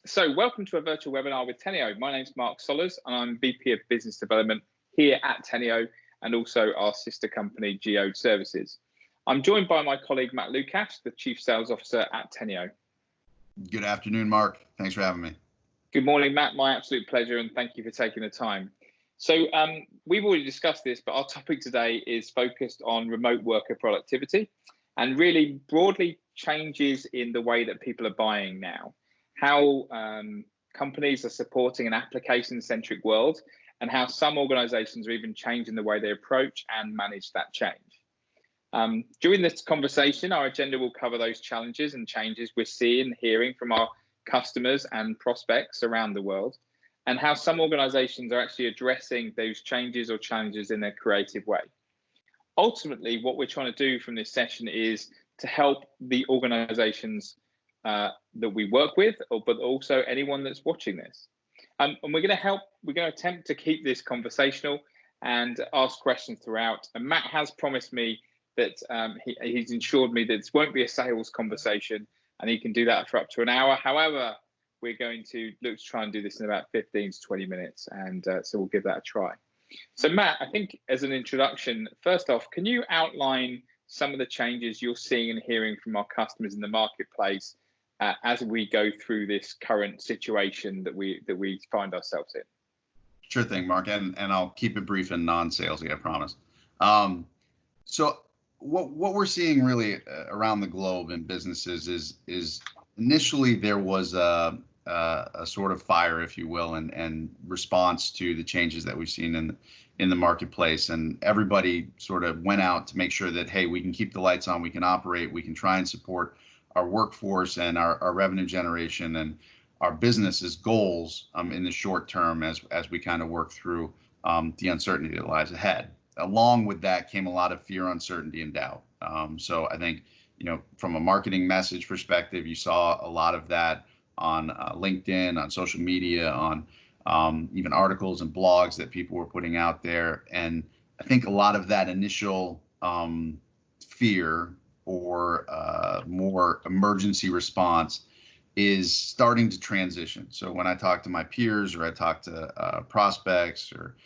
So welcome to a virtual webinar with Teneo. My name's Marc Sollars and I'm VP of Business Development here at Teneo and also our sister company, Geode Services. I'm joined by my colleague, Matt Lukash, the Chief Sales Officer at Teneo. Good afternoon, Marc. Thanks for having me. Good morning, Matt. My absolute pleasure, and thank you for taking the time. So we've already discussed this, but our topic today is focused on remote worker productivity and really broadly changes in the way that people are buying now. How companies are supporting an application-centric world and how some organizations are even changing the way they approach and manage that change. During this conversation, our agenda will cover those challenges and changes we're seeing and hearing from our customers and prospects around the world, and how some organizations are actually addressing those changes or challenges in a creative way. Ultimately, what we're trying to do from this session is to help the organizations that we work with, but also anyone that's watching this. And we're going to attempt to keep this conversational and ask questions throughout. And Matt has promised me that he's ensured me that this won't be a sales conversation and he can do that for up to an hour. However, we're going to look to try and do this in about 15 to 20 minutes. And so we'll give that a try. So Matt, I think as an introduction, first off, can you outline some of the changes you're seeing and hearing from our customers in the marketplace as we go through this current situation that we find ourselves in? Sure thing, Marc, and I'll keep it brief and non-salesy, I promise. So what we're seeing really around the globe in businesses is initially there was a sort of fire, if you will, and response to the changes that we've seen in the marketplace, and everybody sort of went out to make sure that, hey, we can keep the lights on, we can operate, we can try and support our workforce and our revenue generation and our business's goals in the short term as we kind of work through the uncertainty that lies ahead. Along with that came a lot of fear, uncertainty, and doubt. So I think, from a marketing message perspective, you saw a lot of that on LinkedIn, on social media, on even articles and blogs that people were putting out there. And I think a lot of that initial fear or more emergency response is starting to transition. So when I talk to my peers or I talk to prospects or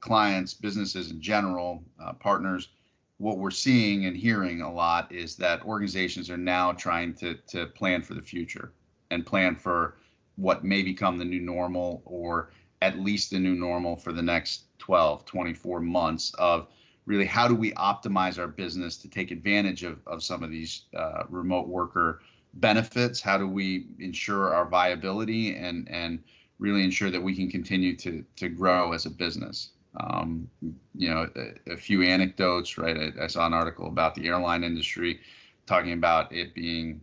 clients, businesses in general, partners, what we're seeing and hearing a lot is that organizations are now trying to plan for the future and plan for what may become the new normal, or at least the new normal for the next 12, 24 months of really how do we optimize our business to take advantage of some of these remote worker benefits? How do we ensure our viability and really ensure that we can continue to grow as a business? A few anecdotes, right? I saw an article about the airline industry talking about it being,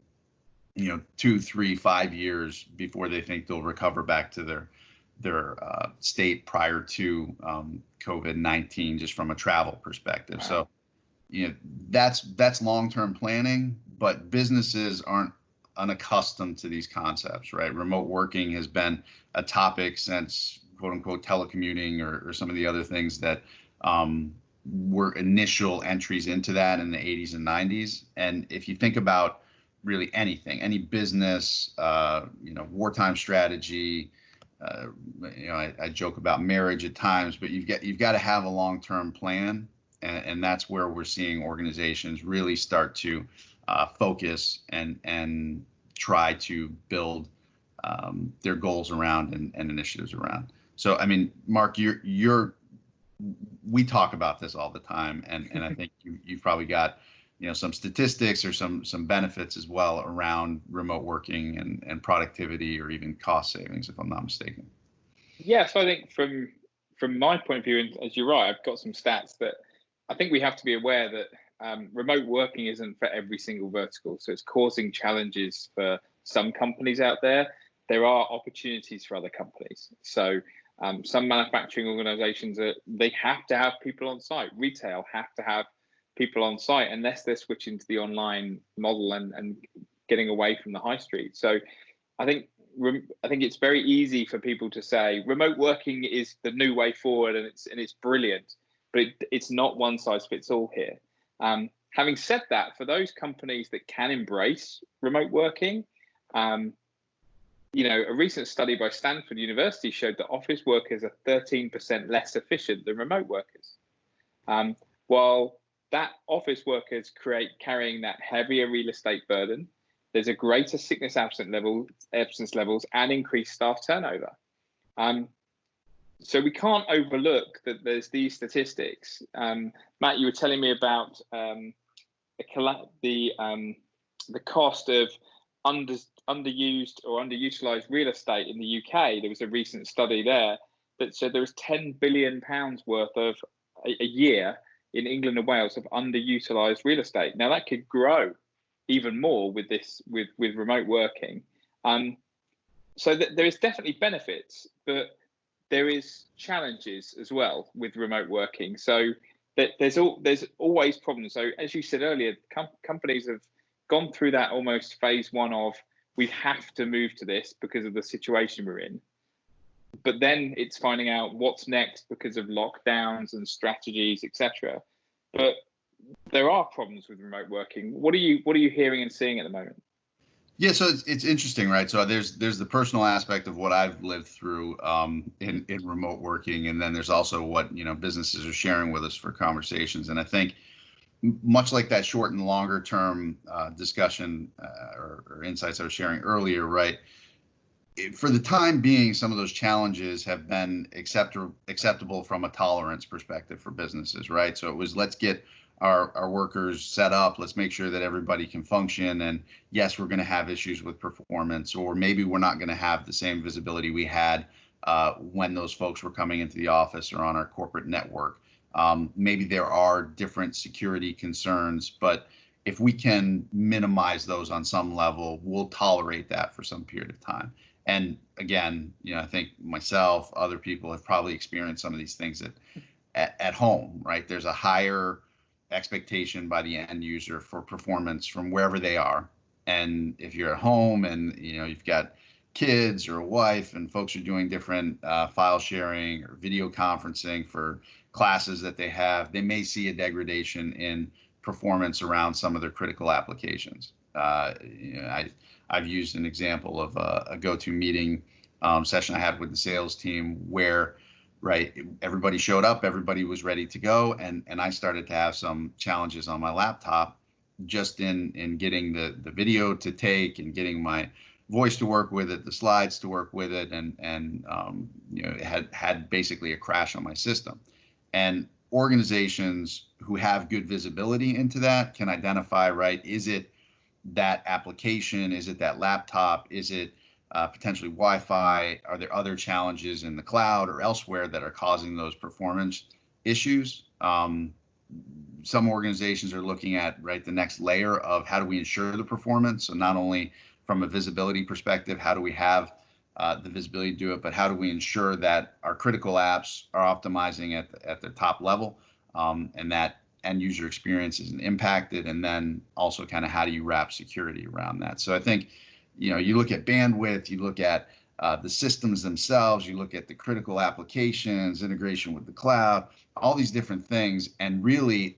2, 3, 5 years before they think they'll recover back to their state prior to COVID-19, just from a travel perspective. Wow. So, that's long-term planning, but businesses aren't unaccustomed to these concepts, right? Remote working has been a topic since quote unquote telecommuting or some of the other things that were initial entries into that in the 80s and 90s. And if you think about really anything, any business, wartime strategy, I joke about marriage at times, but you've got to have a long-term plan, and that's where we're seeing organizations really start to focus and try to build their goals around and initiatives around. So, I mean, Marc, we talk about this all the time, and I think you've probably got some statistics or some benefits as well around remote working and productivity or even cost savings, if I'm not mistaken. Yeah, so I think from my point of view, and as you're right, I've got some stats that I think we have to be aware that remote working isn't for every single vertical. So it's causing challenges for some companies out there. There are opportunities for other companies. So some manufacturing organizations, they have to have people on site. Retail have to have people on site unless they're switching to the online model and getting away from the high street. So I think it's very easy for people to say remote working is the new way forward and it's brilliant, but it's not one size fits all here. Having said that, for those companies that can embrace remote working, A recent study by Stanford University showed that office workers are 13% less efficient than remote workers. While that office workers carrying that heavier real estate burden, there's a greater sickness absence levels and increased staff turnover. So we can't overlook that there's these statistics. Matt, you were telling me about the cost of underused or underutilized real estate in the UK. There was a recent study there that said there was £10 billion worth of a year in England and Wales of underutilized real estate. Now that could grow even more with remote working. So there is definitely benefits, but there is challenges as well with remote working. So there's always problems. So as you said earlier, companies have gone through that almost phase one of we have to move to this because of the situation we're in. But then it's finding out what's next because of lockdowns and strategies, etc. But there are problems with remote working. What are you hearing and seeing at the moment? Yeah, so it's interesting, right? So there's the personal aspect of what I've lived through in remote working, and then there's also what businesses are sharing with us for conversations. And I think much like that short and longer term discussion or insights I was sharing earlier, right? For the time being, some of those challenges have been acceptable from a tolerance perspective for businesses, right? So it was, let's get our workers set up. Let's make sure that everybody can function. And yes, we're going to have issues with performance, or maybe we're not going to have the same visibility we had when those folks were coming into the office or on our corporate network. Maybe there are different security concerns, but if we can minimize those on some level, we'll tolerate that for some period of time. And again, I think myself, other people have probably experienced some of these things at home, right? There's a higher expectation by the end user for performance from wherever they are. And if you're at home and you've got kids or a wife and folks are doing different file sharing or video conferencing for classes that they have, they may see a degradation in performance around some of their critical applications. I've used an example of a GoToMeeting session I had with the sales team where, right, everybody showed up, everybody was ready to go, and I started to have some challenges on my laptop just in getting the video to take and getting my voice to work with it, the slides to work with it, and it had basically a crash on my system. And organizations who have good visibility into that can identify, right, is it that application? Is it that laptop? Is it potentially Wi-Fi? Are there other challenges in the cloud or elsewhere that are causing those performance issues? Some organizations are looking at, right, the next layer of how do we ensure the performance? So not only from a visibility perspective, how do we have the visibility to do it, but how do we ensure that our critical apps are optimizing at the top level, and that end user experience isn't impacted, and then also kind of how do you wrap security around that? So I think, you look at bandwidth, you look at the systems themselves, you look at the critical applications, integration with the cloud, all these different things, and really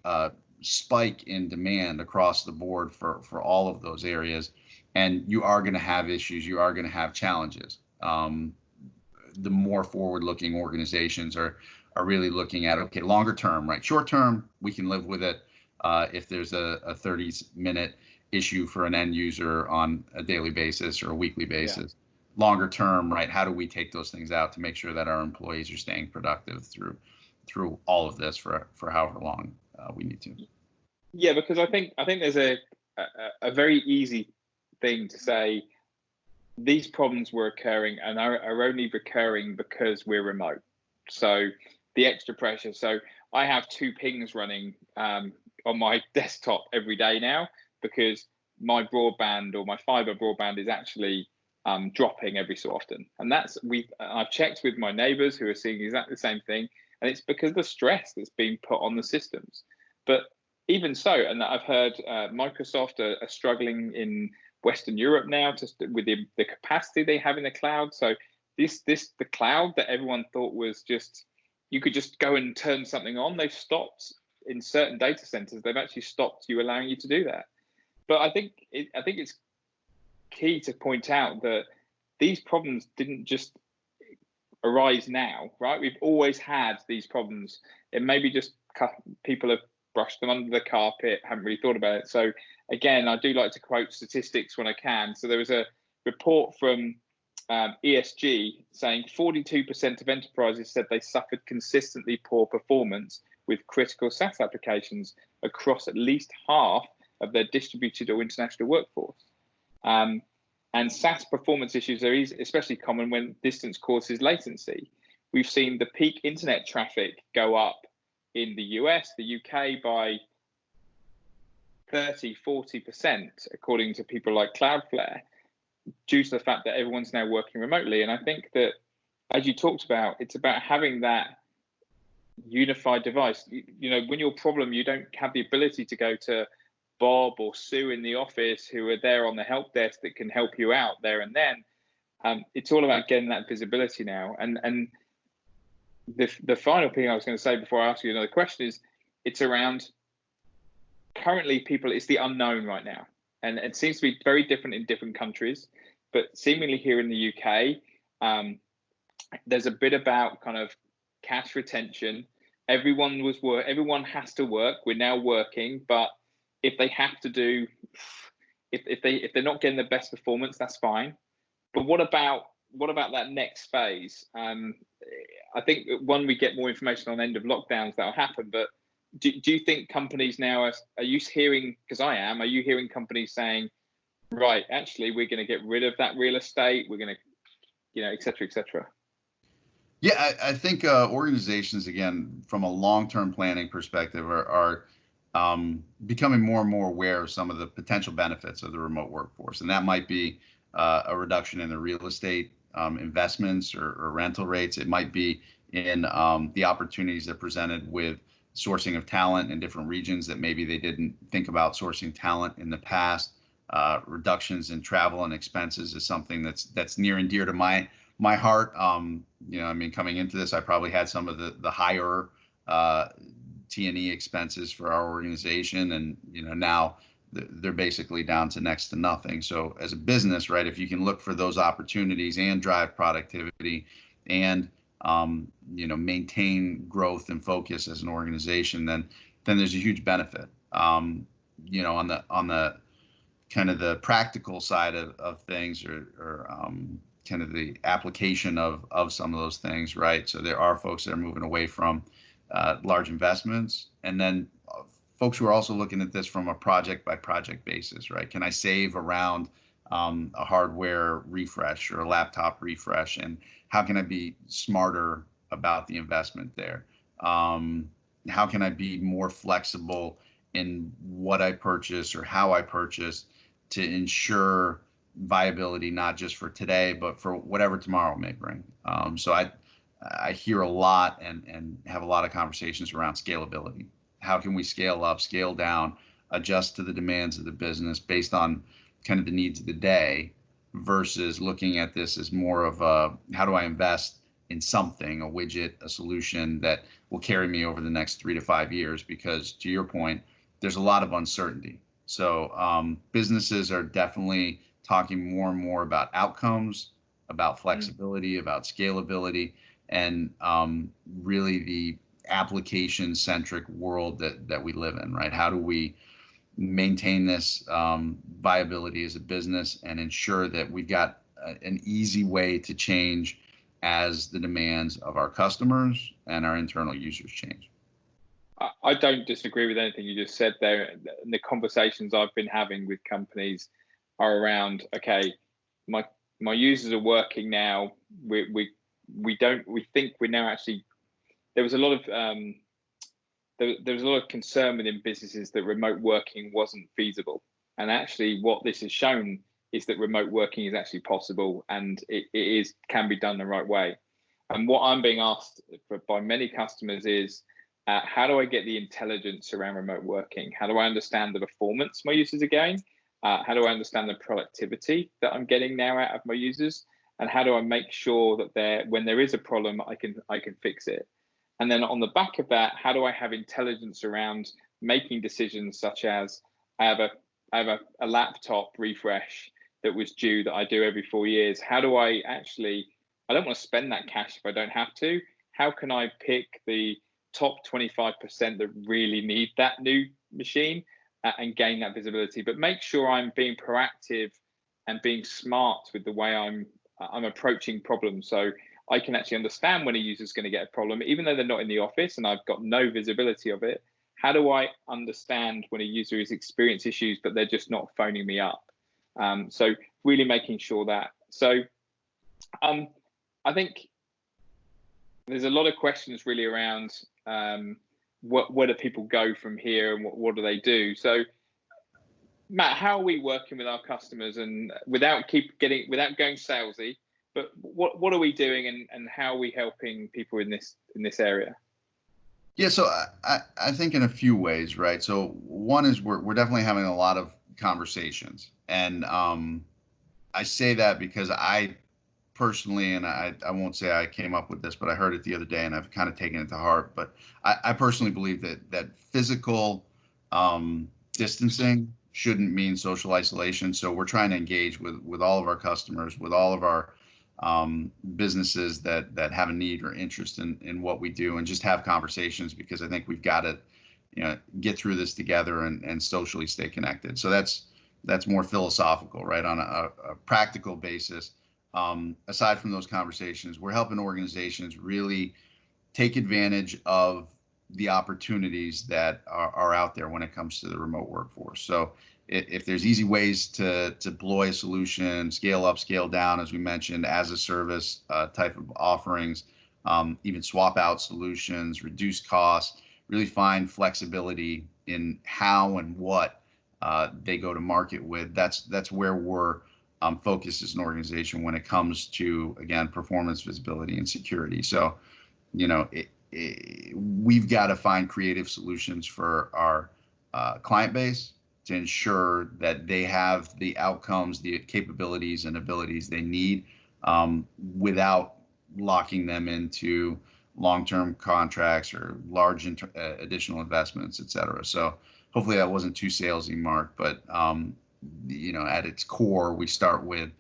spike in demand across the board for all of those areas. And you are going to have issues, you are going to have challenges. The more forward-looking organizations are really looking at, okay, longer term, right? Short term, we can live with it if there's a 30-minute issue for an end user on a daily basis or a weekly basis. Yeah. Longer term, right? How do we take those things out to make sure that our employees are staying productive through all of this for however long we need to? Yeah, because I think there's a very easy thing to say these problems were occurring and are only recurring because we're remote. So the extra pressure. So I have 2 pings running on my desktop every day now because my broadband or my fiber broadband is actually dropping every so often. And I've checked with my neighbors who are seeing exactly the same thing. And it's because of the stress that's being put on the systems. But even so, and I've heard Microsoft are struggling in Western Europe now with the capacity they have in the cloud. So the cloud that everyone thought was just, you could just go and turn something on, they've stopped in certain data centers. They've actually stopped allowing you to do that. But I think it's key to point out that these problems didn't just arise now, right? We've always had these problems. It maybe just people have brushed them under the carpet, haven't really thought about it. So again, I do like to quote statistics when I can. So there was a report from ESG saying 42% of enterprises said they suffered consistently poor performance with critical SaaS applications across at least half of their distributed or international workforce. And SaaS performance issues are especially common when distance causes latency. We've seen the peak internet traffic go up in the US, the UK by 30, 40%, according to people like Cloudflare, due to the fact that everyone's now working remotely. And I think that, as you talked about, it's about having that unified device. You know, when your problem, you don't have the ability to go to Bob or Sue in the office who are there on the help desk that can help you out there and then. It's all about getting that visibility now. And the final thing I was going to say before I ask you another question is, it's around currently people, it's the unknown right now. And it seems to be very different in different countries, but seemingly here in the UK, there's a bit about kind of cash retention. Everyone has to work. We're now working, but if they have to do, if they're not getting the best performance, that's fine. But what about that next phase? I think when we get more information on end of lockdowns, that'll happen. But do you think companies now are you hearing? Because I am. Are you hearing companies saying, right, actually, we're going to get rid of that real estate. We're going to, you know, et cetera, et cetera. Yeah, I think organizations, again, from a long-term planning perspective, are becoming more and more aware of some of the potential benefits of the remote workforce. And that might be a reduction in the real estate investments or rental rates. It might be in the opportunities that are presented with sourcing of talent in different regions that maybe they didn't think about sourcing talent in the past. Reductions in travel and expenses is something that's near and dear to my heart. You know, I mean, coming into this, I probably had some of the higher T&E expenses for our organization, and you know, now they're basically down to next to nothing. So as a business, right, if you can look for those opportunities and drive productivity and you know, maintain growth and focus as an organization, then there's a huge benefit. You know, on the kind of the practical side of things, or kind of the application of some of those things, right? So there are folks that are moving away from large investments, and then folks who are also looking at this from a project by project basis, right? Can I save around a hardware refresh or a laptop refresh, and how can I be smarter about the investment there? How can I be more flexible in what I purchase or how I purchase to ensure viability, not just for today, but for whatever tomorrow may bring? So I hear a lot and have a lot of conversations around scalability. How can we scale up, scale down, adjust to the demands of the business based on kind of the needs of the day, versus looking at this as more of a, how do I invest in something, a widget, a solution that will carry me over the next 3 to 5 years? Because to your point, there's a lot of uncertainty. So businesses are definitely talking more and more about outcomes, about flexibility, about scalability, and really the application-centric world that we live in, right? How do we maintain this viability as a business and ensure that we've got an easy way to change as the demands of our customers and our internal users change? I don't disagree with anything you just said there. The conversations I've been having with companies are around, okay, my users are working now. We think we're now actually, there was a lot of there was a lot of concern within businesses that remote working wasn't feasible. And actually what this has shown is that remote working is actually possible, and it can be done the right way. And what I'm being asked by many customers is, how do I get the intelligence around remote working? How do I understand the performance my users are getting? How do I understand the productivity that I'm getting now out of my users? And how do I make sure that when there is a problem, I can fix it? And then on the back of that, how do I have intelligence around making decisions such as, I have a laptop refresh that was due that I do every 4 years. How do I actually, I don't want to spend that cash if I don't have to. How can I pick the top 25% that really need that new machine and gain that visibility, but make sure I'm being proactive and being smart with the way I'm approaching problems. So I can actually understand when a user's going to get a problem, even though they're not in the office and I've got no visibility of it. How do I understand when a user is experiencing issues, but they're just not phoning me up? So really making sure that. So I think there's a lot of questions really around where do people go from here and what do they do? So Matt, how are we working with our customers, and without going salesy, but what are we doing and how are we helping people in this area? Yeah, so I think in a few ways, right? So one is we're definitely having a lot of conversations, and I say that because I personally, and I won't say I came up with this, but I heard it the other day and I've kind of taken it to heart. But I personally believe that physical distancing shouldn't mean social isolation. So we're trying to engage with all of our customers, with all of our businesses that have a need or interest in what we do, and just have conversations, because I think we've got to, get through this together and socially stay connected. So that's more philosophical, right? On a practical basis. Aside from those conversations, we're helping organizations really take advantage of the opportunities that are out there when it comes to the remote workforce. So if there's easy ways to deploy a solution, scale up, scale down, as we mentioned, as a service type of offerings, even swap out solutions, reduce costs, really find flexibility in how and what they go to market with. That's where we're focused as an organization when it comes to, again, performance, visibility, and security. So, we've got to find creative solutions for our client base to ensure that they have the outcomes, the capabilities and abilities they need, without locking them into long-term contracts or large additional investments, et cetera. So hopefully that wasn't too salesy, Mark, but at its core, we start with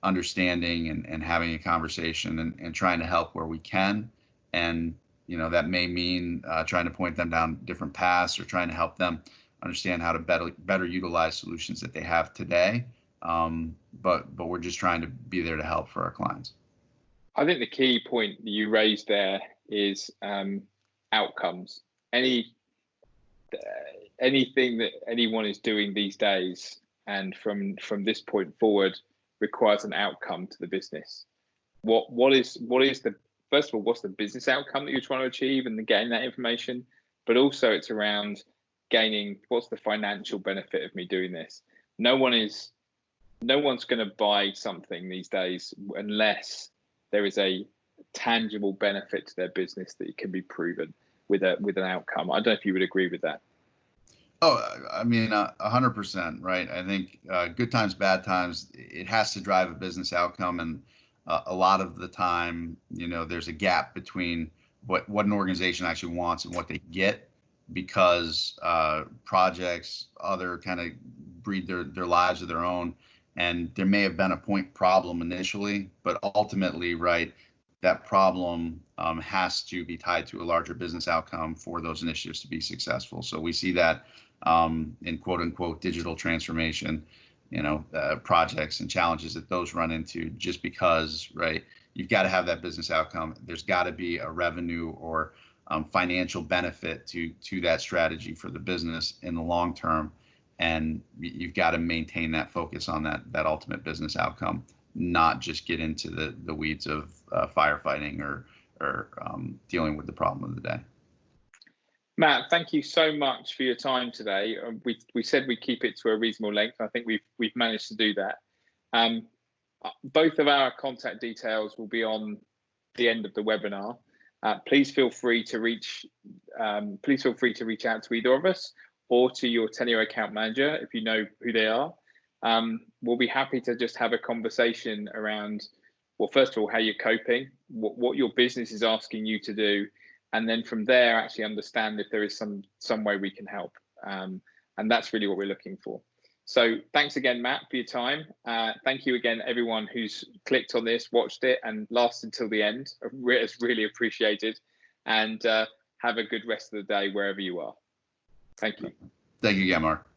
understanding and having a conversation and trying to help where we can. And, that may mean trying to point them down different paths or trying to help them understand how to better utilize solutions that they have today. But we're just trying to be there to help for our clients. I think the key point that you raised there is outcomes. Anything that anyone is doing these days, and from this point forward, requires an outcome to the business. What is the, first of all, what's the business outcome that you're trying to achieve and gain that information, but also it's around gaining what's the financial benefit of me doing this. No one's going to buy something these days unless there is a tangible benefit to their business that can be proven with an outcome. I don't know if you would agree with that. Oh, I mean, 100%, right? I think good times, bad times, it has to drive a business outcome. And a lot of the time, there's a gap between what an organization actually wants and what they get, because projects, other kind of breed their lives of their own. And there may have been a point problem initially, but ultimately, right, that problem has to be tied to a larger business outcome for those initiatives to be successful. So we see that in quote unquote digital transformation, projects and challenges that those run into, just because, right, you've got to have that business outcome. There's got to be a revenue or financial benefit to that strategy for the business in the long term. And you've got to maintain that focus on that ultimate business outcome, not just get into the weeds of firefighting or dealing with the problem of the day. Matt, thank you so much for your time today. We said we'd keep it to a reasonable length. I think we've managed to do that. Both of our contact details will be on the end of the webinar. Please feel free to reach out to either of us or to your Teneo account manager if you know who they are. We'll be happy to just have a conversation around, well, first of all, how you're coping, what your business is asking you to do, and then from there actually understand if there is some way we can help. And that's really what we're looking for. So thanks again, Matt, for your time. Thank you again, everyone who's clicked on this, watched it, and lasted till the end. It's really appreciated. And have a good rest of the day wherever you are. Thank you. Thank you again, Marc.